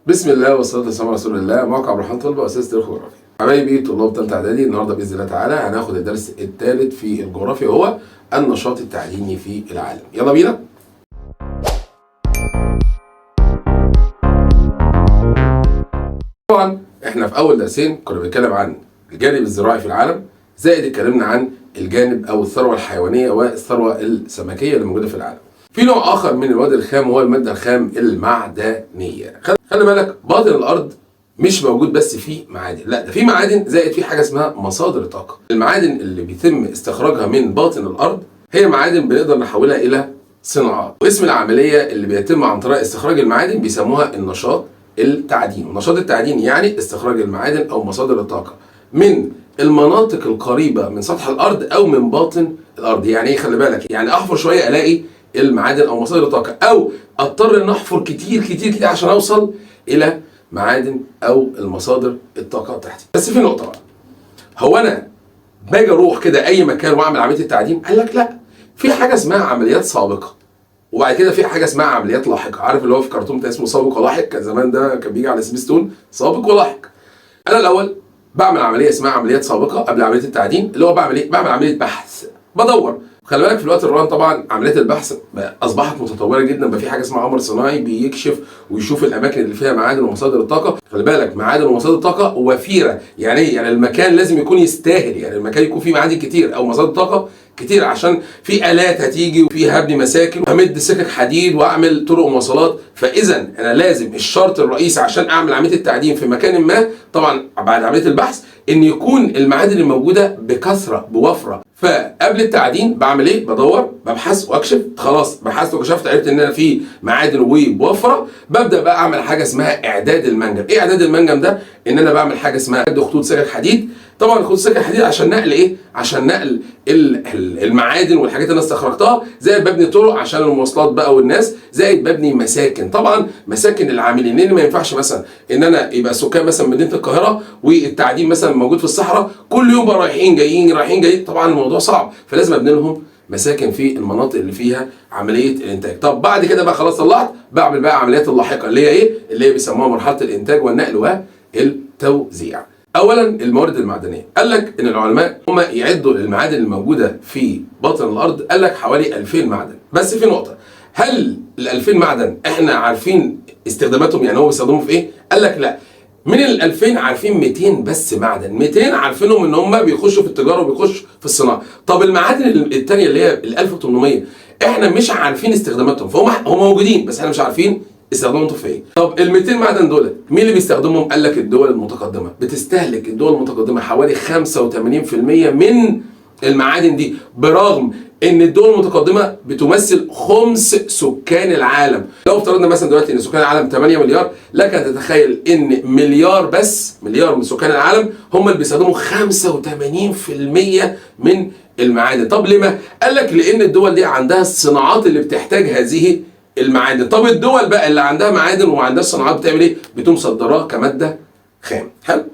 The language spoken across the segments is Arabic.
بسم الله والصلاه والسلام على رسول الله. موقع عبد الرحمن طلبه اساس تاريخ وجغرافيا. حبايبي طلاب ثالثه اعدادي، النهارده باذن الله تعالى هناخد الدرس الثالث في الجغرافيا وهو النشاط التعليمي في العالم. يلا بينا. طبعا احنا في اول درسين كنا بنتكلم عن الجانب الزراعي في العالم، زائد اتكلمنا عن الجانب او الثروه الحيوانيه والثروه السمكيه اللي موجوده في العالم. في نوع اخر من المواد الخام وهو الماده الخام المعدنيه. خلي بالك، باطن الارض مش موجود بس فيه معادن، لا ده في معادن زائد في حاجه اسمها مصادر طاقه. المعادن اللي بيتم استخراجها من باطن الارض هي معادن بنقدر نحولها الى صناعات، واسم العمليه اللي بيتم عن طريق استخراج المعادن بيسموها النشاط التعديني. النشاط التعديني يعني استخراج المعادن او مصادر الطاقه من المناطق القريبه من سطح الارض او من باطن الارض. يعني ايه؟ خلي بالك، يعني احفر شويه الاقي المعادن او مصادر الطاقه، او اضطر ان احفر كتير كتير كتير عشان اوصل الى معادن او المصادر الطاقه بتاعتي. بس في نقطه بقى، هو انا باجي اروح كده اي مكان واعمل عمليه التعدين؟ قال لك لا، في حاجه اسمها عمليات سابقه، وبعد كده في حاجه اسمها عمليات لاحقه. عارف اللي هو في كرتون بتاع اسمه سابق ولاحق؟ كان زمان ده كان بيجي على سبيستون، سابق ولاحق. انا الاول بعمل عمليه اسمها عمليات سابقه قبل عمليه التعدين، اللي هو بعمل ايه؟ بعمل عمليه بحث، بدور. خلي بالك في الوقت الراهن طبعا عمليات البحث اصبحت متطوره جدا، بقى في حاجه اسمها قمر صناعي بيكشف ويشوف الاماكن اللي فيها معادن ومصادر الطاقه. خلي بالك، معادن ومصادر الطاقه وفيره. يعني ايه؟ يعني المكان لازم يكون يستاهل، يعني المكان يكون فيه معادن كتير او مصادر طاقه كتير، عشان في الات هتيجي وفيها هبني مساكن وهمد سكك حديد واعمل طرق مواصلات. فاذا انا لازم الشرط الرئيسي عشان اعمل عمليه التعدين في مكان ما، طبعا بعد عمليه البحث، ان يكون المعادن الموجوده بكثره بوفره. فقبل التعدين بعمل ايه؟ بدور، ببحث واكشف. خلاص بحثت وكشفت، عرفت ان انا في معادن وبوفره، ببدا بقى اعمل حاجه اسمها اعداد المنجم. ايه اعداد المنجم ده؟ ان انا بعمل حاجه اسمها خطوط سكك حديد. طبعا خطوط سكك حديد عشان نقل ايه؟ عشان نقل المعادن والحاجات اللي انا استخرجتها، زائد ببني طرق عشان المواصلات بقى والناس، زائد ببني مساكن. طبعا مساكن العاملين، لان ما ينفعش مثلا ان انا يبقى سكان مثلا مدينه القاهره والتعدين مثلا موجود في الصحراء كل يوم بقى رايحين جايين رايحين جايين، طبعا الموضوع صعب، فلازم ابني لهم مساكن في المناطق اللي فيها عمليه الانتاج. طب بعد كده بقى خلاص طلعت، بعمل بقى عمليات اللاحقه اللي هي ايه؟ اللي هي بيسموها مرحله الانتاج والنقل والتوزيع. اولا الموارد المعدنيه، قال لك ان العلماء هم يعدوا المعادن الموجوده في باطن الارض، قال لك حوالي 2000 معدن. بس في نقطه، هل ال 2000 معدن احنا عارفين استخداماتهم؟ يعني هو بيستخدموا في ايه؟ قال لك لا، من ال 2000 عارفين 200 بس معدن، 200 عارفينهم ان هم بيخشوا في التجاره وبيخشوا في الصناعه. طب المعادن الثانيه اللي هي ال 1800 احنا مش عارفين استخداماتهم، فهم موجودين بس احنا مش عارفين استخدامهم في ايه. طب ال 200 معدن دول مين اللي بيستخدمهم؟ قال لك الدول المتقدمه. بتستهلك الدول المتقدمه حوالي 85% من المعادن دي، برغم ان الدول المتقدمه بتمثل خمس سكان العالم. لو افترضنا مثلا دلوقتي ان سكان العالم 8 مليار، لك ان تتخيل ان مليار من سكان العالم هم اللي بيستخدموا 85% من المعادن. طب ليه؟ ما قال لك لان الدول دي عندها الصناعات اللي بتحتاج هذه المعادن. طب الدول بقى اللي عندها معادن وعندها صناعات بتعمل ايه؟ بتقوم مصدراها كماده خام. حلو.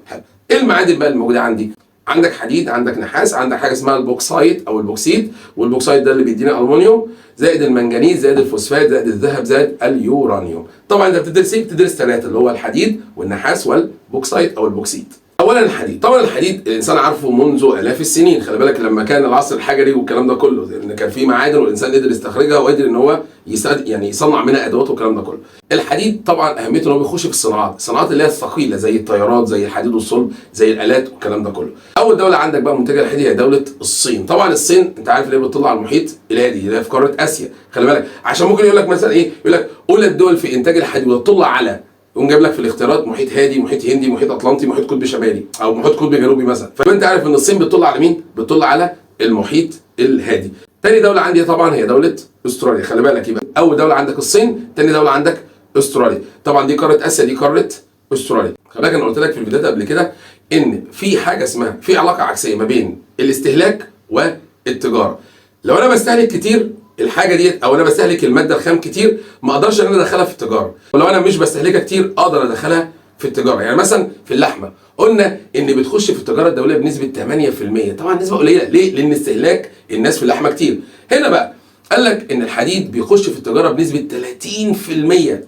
ايه المعادن بقى الموجوده عندي؟ عندك حديد، عندك نحاس، عندك حاجه اسمها البوكسايت او البوكسيت، والبوكسايت ده اللي بيدينا المونيوم، زائد المنجنيز، زائد الفوسفات، زائد الذهب، زائد اليورانيوم. طبعا انت بتدرس ايه؟ بتدرس ثلاثه، اللي هو الحديد والنحاس والبوكسايت او البوكسيت. اولا الحديد، طبعا الحديد الانسان عارفه منذ الاف السنين. خلي بالك لما كان العصر الحجري والكلام ده كله، ان كان في معادن والانسان قدر يستخرجها وقدر ان هو يصنع منها ادوات والكلام ده كله. الحديد طبعا اهميته ان هو بيخش في الصناعات اللي هي الثقيله، زي الطيارات، زي الحديد والصلب، زي الالات والكلام ده كله. اول دوله عندك بقى منتجه الحديد هي دوله الصين. طبعا الصين انت عارف اللي هي بتطلع على المحيط الهادي اللي هي في قاره اسيا. خلي بالك عشان ممكن يقول لك مثلا ايه؟ يقول لك اولى الدول في انتاج الحديد وتطلع على، يقوم جايب لك في الاختيارات محيط هادي، محيط هندي، محيط اطلنطي، محيط قطبي شمالي، او محيط قطبي جنوبي مثلا. فانت عارف ان الصين بتطلع على مين؟ بتطلع على المحيط الهادي. تاني دوله عندي طبعا هي دوله استراليا. خلي بالك، يبقى اول دوله عندك الصين، تاني دوله عندك استراليا. طبعا دي قاره اسيا، دي قاره استراليا. خلي بالك انا قلت لك في الفيديوهات قبل كده ان في حاجه اسمها في علاقه عكسيه ما بين الاستهلاك والتجاره. لو انا بستهلك كتير الحاجه ديت، او انا بستهلك الماده الخام كتير، ما اقدرش ان انا ادخلها في التجاره. ولو انا مش بستهلكها كتير اقدر ادخلها في التجاره. يعني مثلا في اللحمه قلنا ان بتخش في التجاره الدوليه بنسبه 8%. طبعا نسبه قليله، ليه؟ لان استهلاك الناس في اللحمه كتير. هنا بقى قال لك ان الحديد بيخش في التجاره بنسبه 30%.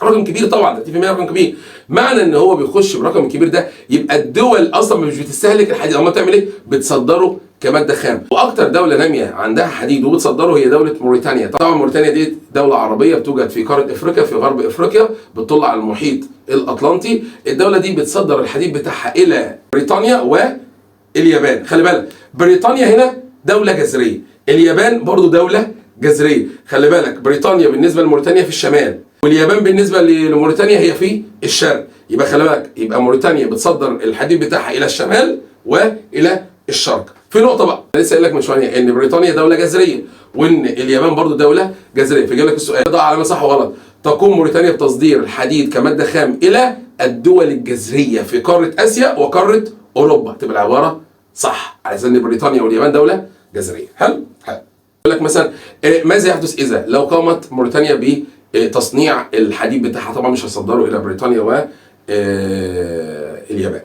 رقم كبير طبعا، 30% رقم كبير. معنى ان هو بيخش برقم كبير ده يبقى الدول اصلا مش بتستهلك الحديد، امال تعمل ايه؟ بتصدره كماده خام. واكتر دوله ناميه عندها حديد وبتصدره هي دوله موريتانيا. طبعا موريتانيا دي دوله عربيه بتوجد في قاره افريقيا، في غرب افريقيا، بتطل على المحيط الاطلنطي. الدوله دي بتصدر الحديد بتاعها الى بريطانيا واليابان. خلي بالك بريطانيا هنا دوله جزريه، اليابان برضو دوله جزريه. خلي بالك بريطانيا بالنسبه لموريتانيا في الشمال، واليابان بالنسبه لموريتانيا هي في الشرق. يبقى خلي بالك، يبقى موريتانيا بتصدر الحديد بتاعها الى الشمال والى الشرق. في نقطه بقى لسه قايل لك من شويه ان بريطانيا دوله جزريه وان اليابان برضو دوله جزريه، فجاي لك السؤال ده علامه صح وغلط. تقوم موريتانيا بتصدير الحديد كماده خام الى الدول الجزريه في قاره اسيا وقاره اوروبا. تبقى العباره صح على اساس ان بريطانيا واليابان دوله جزريه. حلو. يقول لك مثلا ماذا يحدث اذا لو قامت موريتانيا بتصنيع الحديد بتاعها؟ طبعا مش هتصدره الى بريطانيا واليابان.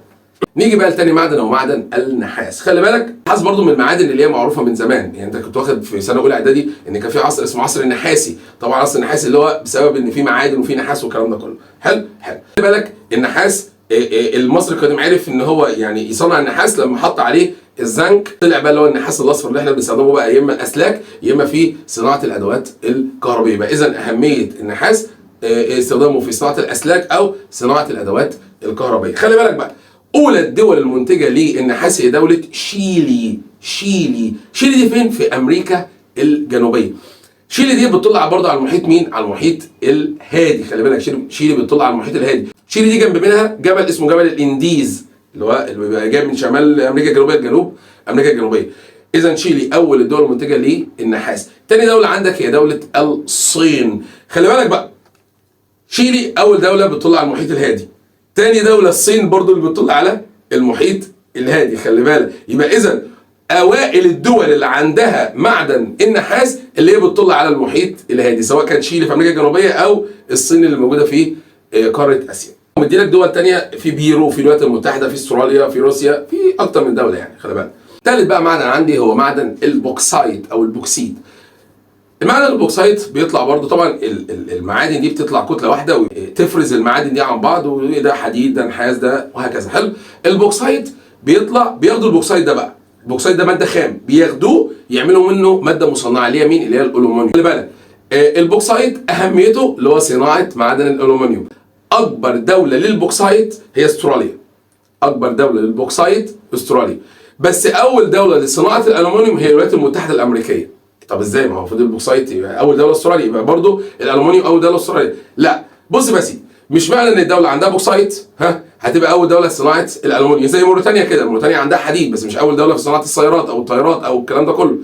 نيجي بقى لتاني معدن، او معدن النحاس. خلي بالك النحاس برضو من المعادن اللي هي معروفه من زمان. يعني انت كنت واخد في سنه اولى اعدادي ان كان في عصر اسمه عصر النحاسي. طبعا عصر النحاسي اللي هو بسبب ان في معادن وفي نحاس والكلام ده كله. حلو. خلي بالك النحاس المصري القديم عرف ان هو يعني يصنع النحاس لما حط عليه الزنك، طلع بقى اللي هو النحاس الاصفر اللي احنا بنستخدمه بقى يا اما اسلاك يا اما في صناعه الادوات الكهربائيه. بقى اذا اهميه النحاس استخدامه في صناعه الاسلاك او صناعه الادوات الكهربائيه. خلي بالك بقى اولى الدول المنتجه للنحاس هي دوله شيلي. شيلي دي فين؟ في امريكا الجنوبيه. شيلي دي بتطلع برضه على المحيط مين؟ على المحيط الهادي. خلي بالك شيلي بتطلع على المحيط الهادي. شيلي دي جنب منها جبل اسمه جبل الانديز اللي بيبقى جاي من شمال امريكا الجنوبيه لجنوب امريكا الجنوبيه. اذا شيلي اول الدول المنتجه للنحاس. تاني دوله عندك هي دوله الصين. خلي بالك بقى شيلي اول دوله بتطلع على المحيط الهادي، تاني دوله الصين برضو اللي بتطلع على المحيط الهادي. خلي بالك يبقى اذا اوائل الدول اللي عندها معدن النحاس اللي هي بتطلع على المحيط الهادي، سواء كان شيلي في امريكا الجنوبيه او الصين اللي موجوده في قاره اسيا. مدي لك دول تانية في بيرو، في الولايات المتحده، في استراليا، في روسيا، في اكتر من دوله يعني. خلي بالك ثالث بقى معدن عندي هو معدن البوكسايت او البوكسيت. المعدن البوكسايت بيطلع برضو، طبعا المعادن دي بتطلع كتله واحده وتفرز المعادن دي عن بعض، وده حديد ده نحاس ده وهكذا. حلو. البوكسايت بياخدوا البوكسايت ده بقى، البوكسايت ده ماده خام، بياخدوه يعملوا منه ماده مصنعه اللي هي مين؟ اللي هي الالومنيوم. خلي بالك البوكسايت اهميته اللي هو صناعه معدن الالومنيوم. اكبر دوله للبوكسايت هي استراليا. اكبر دوله للبوكسايت استراليا، بس اول دوله لصناعه الالومنيوم هي الولايات المتحده الامريكيه. طب ازاي؟ ما هو المفروض البوكسايت يبقى اول دوله استراليا، يبقى برضه الالومنيوم اول دوله استراليا. لا بص بس، مش معنى ان الدوله عندها بوكسايت هتبقى اول دوله في صناعه الالومنيوم. زي موريتانيا كده، موريتانيا عندها حديد بس مش اول دوله في صناعه السيارات او الطيارات او الكلام ده كله.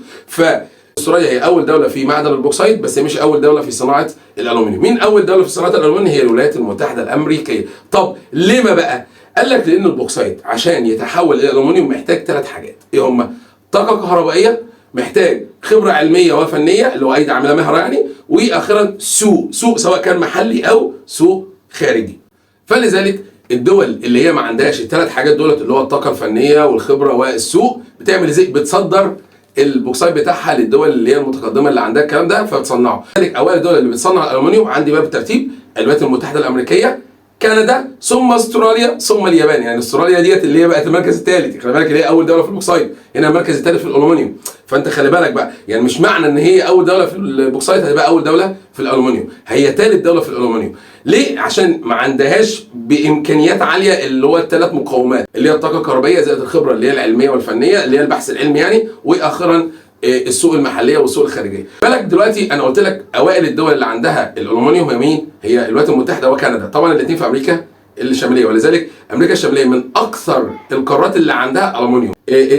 استراليا هي اول دوله في معدن البوكسايت بس هي مش اول دوله في صناعه الالومنيوم. مين اول دوله في صناعه الالومنيوم؟ هي الولايات المتحده الامريكيه. طب ليه ما بقى؟ قال لك لان البوكسايت عشان يتحول الى الالومنيوم محتاج 3 حاجات. ايه هما؟ طاقه كهربائيه، محتاج خبره علميه وفنيه اللي هو ايدي عامله مهره يعني، واخيرا سوق سواء كان محلي او سوق خارجي. فلذلك الدول اللي هي ما عندهاش ال3 حاجات دولت اللي هو الطاقه الفنيه والخبره والسوق بتعمل ازاي؟ بتصدر البوكسايت بتاعها للدول اللي هي المتقدمه اللي عندها الكلام ده فبتصنعه. لذلك اوائل الدول اللي بتصنع الالومنيوم عندي بقى بالترتيب الولايات المتحده الامريكيه، كندا، ثم استراليا، ثم اليابان. يعني استراليا ديت اللي هي بقت المركز الثالث. خلي بالك اللي هي اول دوله في البوكسايت، هنا المركز الثالث في الالومنيوم. فانت خلي بالك بقى، يعني مش معنى ان هي اول دوله في البوكسايت هتبقى اول دوله في الالومنيوم، هي ثالث دوله في الالومنيوم. ليه؟ عشان ما عندهاش بامكانيات عاليه اللي هو ال3 مقومات اللي هي الطاقه الكهربائيه زائد الخبره اللي هي العلميه والفنيه اللي هي البحث العلمي يعني، واخيرا السوق المحليه والسوق الخارجيه. بالك دلوقتي انا قلت لك اوائل الدول اللي عندها الالومنيوم هي مين؟ هي الولايات المتحده وكندا. طبعا الاثنين في امريكا الشماليه، ولذلك امريكا الشماليه من اكثر القارات اللي عندها الومنيوم.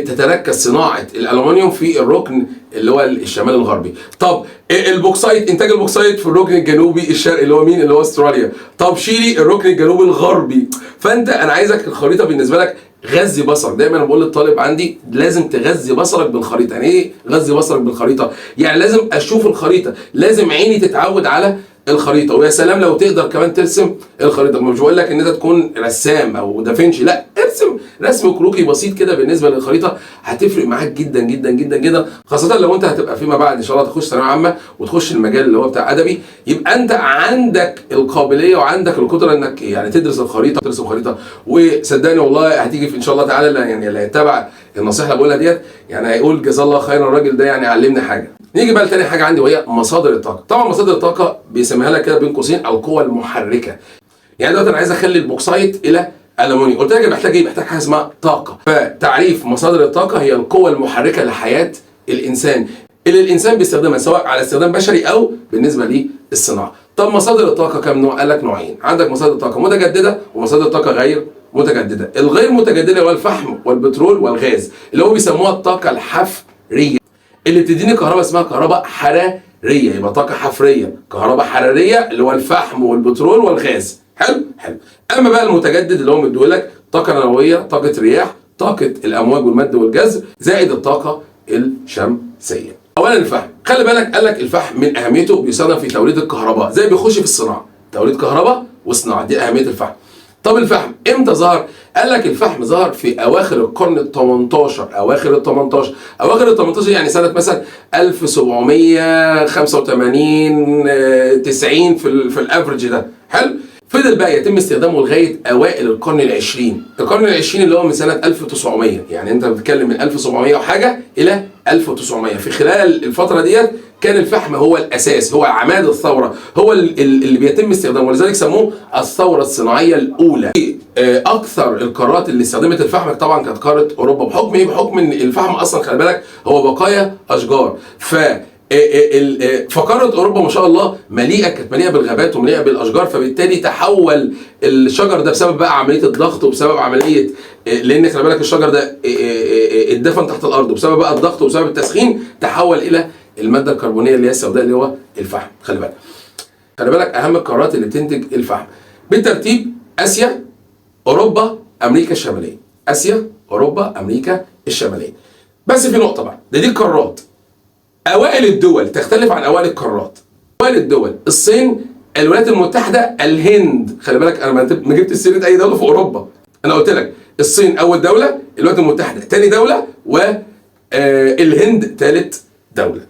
تتركز صناعه الالومنيوم في الركن اللي هو الشمال الغربي. طب البوكسايت، انتاج البوكسايت في الركن الجنوبي الشرقي اللي هو مين؟ اللي هو استراليا. طب شيلي الركن الجنوبي الغربي. فانت انا عايزك الخريطه بالنسبه لك غذي بصرك. دايما انا بقول للطالب عندي لازم تغذي بصرك بالخريطه. يعني ايه غذي بصرك بالخريطه؟ يعني لازم اشوف الخريطه، لازم عيني تتعود على الخريطه، ويا سلام لو تقدر كمان ترسم الخريطه. مش بقول لك ان انت تكون رسام او دافنشي، لا ارسم رسم كروكي بسيط كده بالنسبه للخريطه هتفرق معاك جدا جدا جدا جدا، خاصه لو انت هتبقى فيما بعد ان شاء الله تخش ثانويه عامه وتخش المجال اللي هو بتاع ادبي، يبقى انت عندك القابليه وعندك القدره انك يعني تدرس الخريطه، ترسم خريطه. وصدقني والله هتيجي في ان شاء الله تعالى يعني اللي هيتبع النصيحه اللي بقولها ديت يعني هيقول جزاه الله خيرا، الراجل ده يعني علمني حاجه. نيجي بقى لتاني حاجه عندي وهي مصادر الطاقه. طبعا مصادر الطاقه بيسميها لك كده بين قوسين القوى المحركه. يعني دلوقتي انا عايز اخلي البوكسايت الى ألموني، قلت لك محتاج ايه؟ محتاج حاجه اسمها طاقه. فتعريف مصادر الطاقه هي القوى المحركه لحياه الانسان اللي الانسان بيستخدمها سواء على استخدام بشري او بالنسبه للصناعه. طب مصادر الطاقه كم نوع؟ قال لك نوعين، عندك مصادر طاقه متجدده ومصادر طاقه غير متجدده. الغير متجدده هو الفحم والبترول والغاز اللي هو بيسموها الطاقه الحفريه اللي بتديني كهرباء اسمها كهرباء حراريه، يبقى طاقه حفريه، كهرباء حراريه اللي هو الفحم والبترول والغاز. حلو حلو. اما بقى المتجدد اللي هو مديهولك طاقه نوويه، طاقه رياح، طاقه الامواج والمد والجزر، زائد الطاقه الشمسيه. اولا الفحم، خلي بالك قال لك الفحم من اهميته بيستخدم في توليد الكهرباء، زي بيخش في الصناعه، توليد كهرباء وصناعه، دي اهميه الفحم. طب الفحم امتى ظهر؟ قال لك الفحم ظهر في اواخر القرن ال 18، اواخر ال 18 يعني سنه مثلا 1785 90 في الافرج ده. حلو. فضل بقى يتم استخدامه لغايه اوائل القرن العشرين، القرن العشرين اللي هو من سنه 1900، يعني انت بتتكلم من 1700 وحاجه الى 1900. في خلال الفتره ديت كان الفحم هو الاساس، هو عماد الثوره، هو اللي بيتم استخدامه، ولذلك سموه الثوره الصناعيه الاولى. اكثر القارات اللي استخدمت الفحم طبعا كانت قاره اوروبا. بحكم ايه؟ بحكم ان الفحم اصلا خلي بالك هو بقايا اشجار. فقاره اوروبا ما شاء الله كانت مليئه بالغابات ومليئه بالاشجار، فبالتالي تحول الشجر ده بسبب بقى عمليه الضغط وبسبب عمليه، لان خلي بالك الشجر ده اتدفن تحت الارض، وبسبب بقى الضغط وبسبب التسخين تحول الى الماده الكربونيه اللي هي السوداء اللي هو الفحم. خلي بالك اهم القارات اللي بتنتج الفحم بالترتيب: اسيا، اوروبا، امريكا الشماليه. اسيا، اوروبا، امريكا الشماليه. بس في نقطه بقى، دي القارات. اوائل الدول تختلف عن اوائل القارات. اوائل الدول الصين، الولايات المتحده، الهند. خلي بالك انا ما جبت سيره اي دوله في اوروبا، انا قلت لك الصين اول دوله، الولايات المتحده ثاني دوله، والهند ثالث دوله.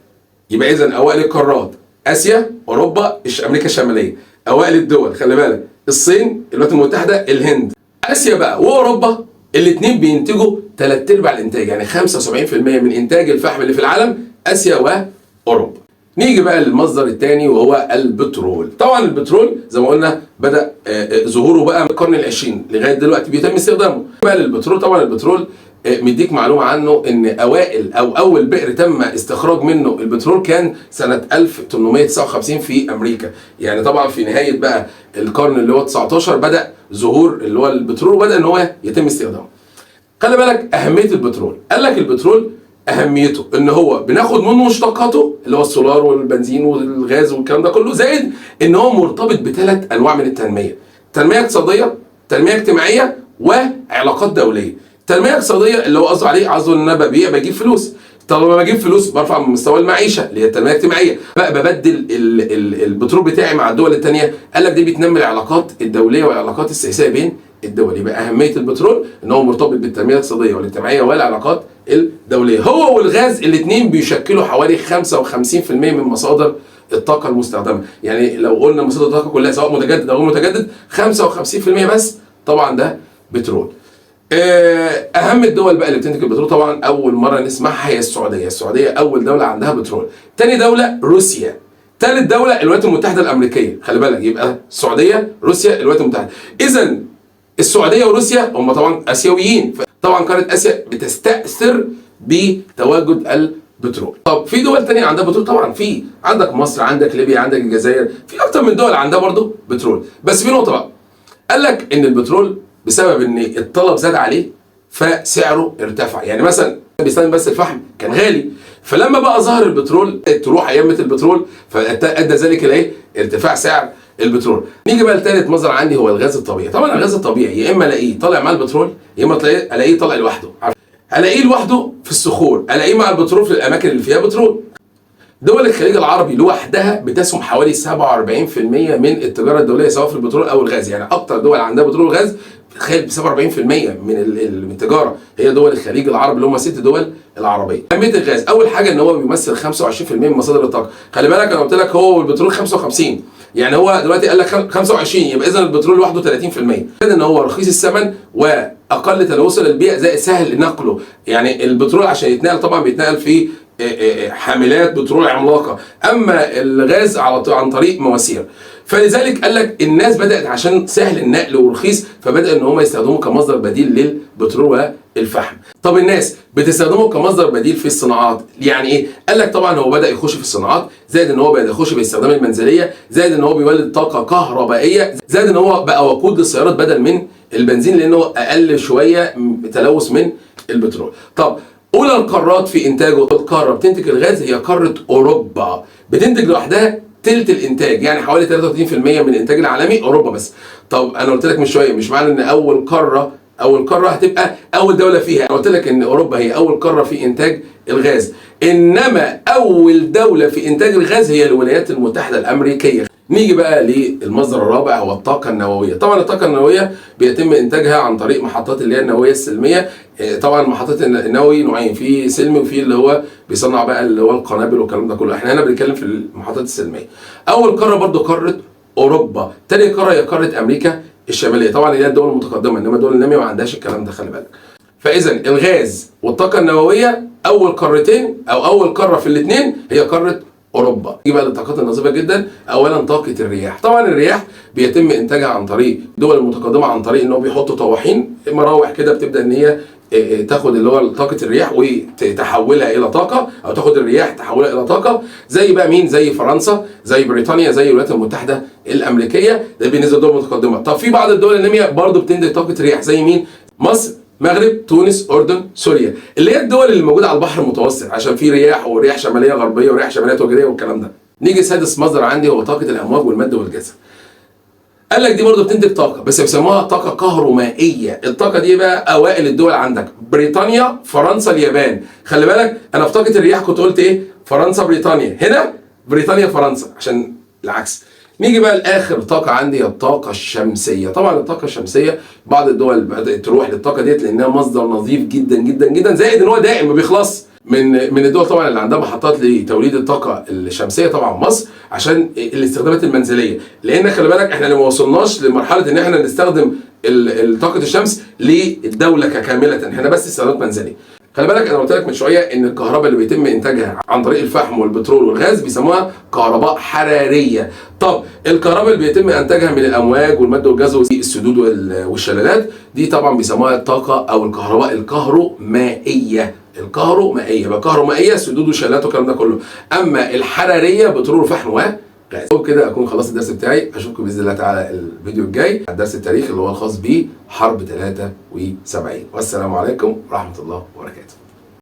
يبقى اذا اوائل القارات اسيا، اوروبا، امريكا الشماليه. اوائل الدول خلي بالك الصين، الولايات المتحده، الهند. اسيا بقى واوروبا الاثنين بينتجوا ثلاث ارباع الانتاج، يعني 75% من انتاج الفحم اللي في العالم اسيا واوروبا. نيجي بقى للمصدر الثاني وهو البترول. طبعا البترول زي ما قلنا بدا ظهوره بقى من القرن العشرين لغايه دلوقتي بيتم استخدامه. بقى للبترول، طبعا البترول مديك معلومه عنه ان اول بئر تم استخراج منه البترول كان سنه 1859 في امريكا. يعني طبعا في نهايه بقى القرن اللي هو 19 بدا ظهور اللي هو البترول وبدا ان هو يتم استخدامه. خلي بالك اهميه البترول، قال لك البترول اهميته ان هو بناخد منه مشتقاته اللي هو السولار والبنزين والغاز والكلام ده كله، زائد ان هو مرتبط بثلاث انواع من التنميه: تنميه اقتصاديه، تنميه اجتماعيه، وعلاقات دوليه. التنميه الاقتصاديه اللي هو قصده عليه ان انا بجيب فلوس. طب لما بجيب فلوس برفع من مستوى المعيشه اللي هي التنميه الاجتماعيه، بقى ببدل البترول بتاعي مع الدول الثانيه. قال لك دي بتنمي العلاقات الدوليه والعلاقات السياسيه بين الدول. يبقى اهميه البترول ان هو مرتبط بالتنميه الاقتصاديه والاجتماعيه والعلاقات الدوليه. هو والغاز الاثنين بيشكلوا حوالي 55% من مصادر الطاقه المستخدمه. يعني لو قلنا مصادر الطاقه كلها سواء متجدد او غير متجدد 55% بس طبعا ده بترول. اهم الدول بقى اللي بتنتج البترول طبعا اول مره نسمعها هي السعوديه. السعوديه اول دوله عندها بترول. تاني دوله روسيا. ثالث دوله الولايات المتحده الامريكيه. خلي بالك يبقى السعوديه، روسيا، الولايات المتحده. اذا السعوديه وروسيا هم طبعا اسيويين، طبعا قاره اسيا بتستأثر بتواجد البترول. طب في دول تانية عندها بترول طبعا، في عندك مصر، عندك ليبيا، عندك الجزائر، في اكتر من دول عندها برضه بترول. بس في نقطه بقى، قال لك ان البترول بسبب ان الطلب زاد عليه فسعره ارتفع. يعني مثلا بيستخدم بس الفحم كان غالي، فلما بقى ظهر البترول تروح ايامه البترول فادى ذلك الى ارتفاع سعر البترول. نيجي بقى لثالث مصدر عندي هو الغاز الطبيعي. طبعا الغاز الطبيعي يا اما الاقيه طالع مع البترول يا اما الاقيه طالع لوحده. الاقيه لوحده في الصخور، الاقيه مع البترول في الاماكن اللي فيها بترول. دول الخليج العربي لوحدها بتسهم حوالي 47% من التجاره الدوليه سواء في البترول او الغاز. يعني اكتر دول عندها بترول وغاز تخيل ب 47% من التجاره هي دول الخليج العربي اللي هم 6 دول العربيه. اهميه الغاز اول حاجه ان هو بيمثل 25% من مصادر الطاقه. خلي بالك انا قلت لك هو والبترول 55، يعني هو دلوقتي قال لك 25 يبقى اذا البترول لوحده 30%. ان هو رخيص الثمن واقل تلوثا للبيئه زائد سهل نقله. يعني البترول عشان يتنقل طبعا بيتنقل في حاملات بترول عملاقه، اما الغاز عن طريق مواسير. فلذلك قال لك الناس بدات عشان سهل النقل ورخيص فبدا ان هم يستخدموه كمصدر بديل للبترول والفحم. طب الناس بتستخدمه كمصدر بديل في الصناعات، يعني ايه؟ قال لك طبعا هو بدا يخش في الصناعات، زائد ان هو بدا يخش في الاستخدام المنزليه، زائد ان هو بيولد طاقه كهربائيه، زائد ان هو بقى وقود للسيارات بدل من البنزين لانه اقل شويه تلوث من البترول. طب اولى القارات في انتاجه، القاره بتنتج الغاز هي قاره اوروبا، بتنتج لوحدها تلت الانتاج، يعني حوالي 33% من الانتاج العالمي اوروبا بس. طب انا قلت لك من شويه مش معنى ان اول قاره هتبقى اول دوله فيها، انا قلت لك ان اوروبا هي اول قاره في انتاج الغاز، انما اول دوله في انتاج الغاز هي الولايات المتحده الامريكيه. نيجي بقى للمصدر الرابع هو الطاقة النووية. طبعا الطاقة النووية بيتم إنتاجها عن طريق محطات اللي هي النووية السلمية. طبعا المحطات النووي نوعين، في سلمي وفي اللي هو بيصنع بقى اللي هو القنابل والكلام ده كله. احنا هنا بنتكلم في المحطات السلمية. أول قارة برضو قارة أوروبا، تاني قارة هي قارة أمريكا الشمالية. طبعا هي الدول المتقدمة، إنما الدول النامية ما عندهاش الكلام ده، خلي بالك. فإذا الغاز والطاقة النووية أول قارتين أو أول قارة في الاثنين هي قارة اوروبا. نيجي بقى للطاقات النظيفه جدا. اولا طاقه الرياح. طبعا الرياح بيتم انتاجها عن طريق الدول المتقدمه عن طريق ان هو بيحطوا طواحين مراوح كده بتبدا ان هي تاخد اللي هو طاقه الرياح وتحولها الى طاقه، او تاخد الرياح تحولها الى طاقه. زي بقى مين؟ زي فرنسا، زي بريطانيا، زي الولايات المتحده الامريكيه. ده بالنسبه للدول المتقدمه. طب في بعض الدول الناميه برضه بتنتج طاقه الرياح زي مين؟ مصر، مغرب، تونس، اردن، سوريا، اللي هي الدول اللي موجوده على البحر المتوسط عشان في رياح ورياح شماليه غربيه ورياح شماليه توجيهيه والكلام ده. نيجي سادس مصدر عندي هو طاقه الامواج والمد والجزر. قال لك دي برضه بتنتج طاقه بس بيسموها طاقه كهرومائيه. الطاقه دي بقى اوائل الدول عندك بريطانيا، فرنسا، اليابان. خلي بالك انا في طاقه الرياح كنت قلت ايه؟ فرنسا بريطانيا، هنا بريطانيا فرنسا عشان العكس. نيجي بقى لاخر طاقه عندي هي الطاقه الشمسيه. طبعا الطاقه الشمسيه بعض الدول بدات تروح للطاقه ديت لانها مصدر نظيف جدا جدا جدا، زائد ان هو دائم ما بيخلص. من الدول طبعا اللي عندها محطات لتوليد الطاقه الشمسيه طبعا مصر عشان الاستخدامات المنزليه، لان خلي بالك احنا ما وصلناش لمرحله ان احنا نستخدم طاقه الشمس للدوله ككامله، احنا بس استخدامات منزليه. خلي بالك انا قلت لك من شويه ان الكهرباء اللي بيتم انتاجها عن طريق الفحم والبترول والغاز بيسموها كهرباء حراريه. طب الكهرباء اللي بيتم انتاجها من الامواج والمد والجزر والسدود والشلالات دي طبعا بيسموها الطاقه او الكهرباء الكهرومائيه. الكهرومائيه يبقى كهرومائيه سدود وشلالات والكلام ده كله. اما الحراريه بترول وفحم وغاز. وبكده اكون خلصت الدرس بتاعي. اشوفكم باذن الله تعالى الفيديو الجاي على درس التاريخ اللي هو الخاص بحرب 73. والسلام عليكم ورحمه الله وبركاته.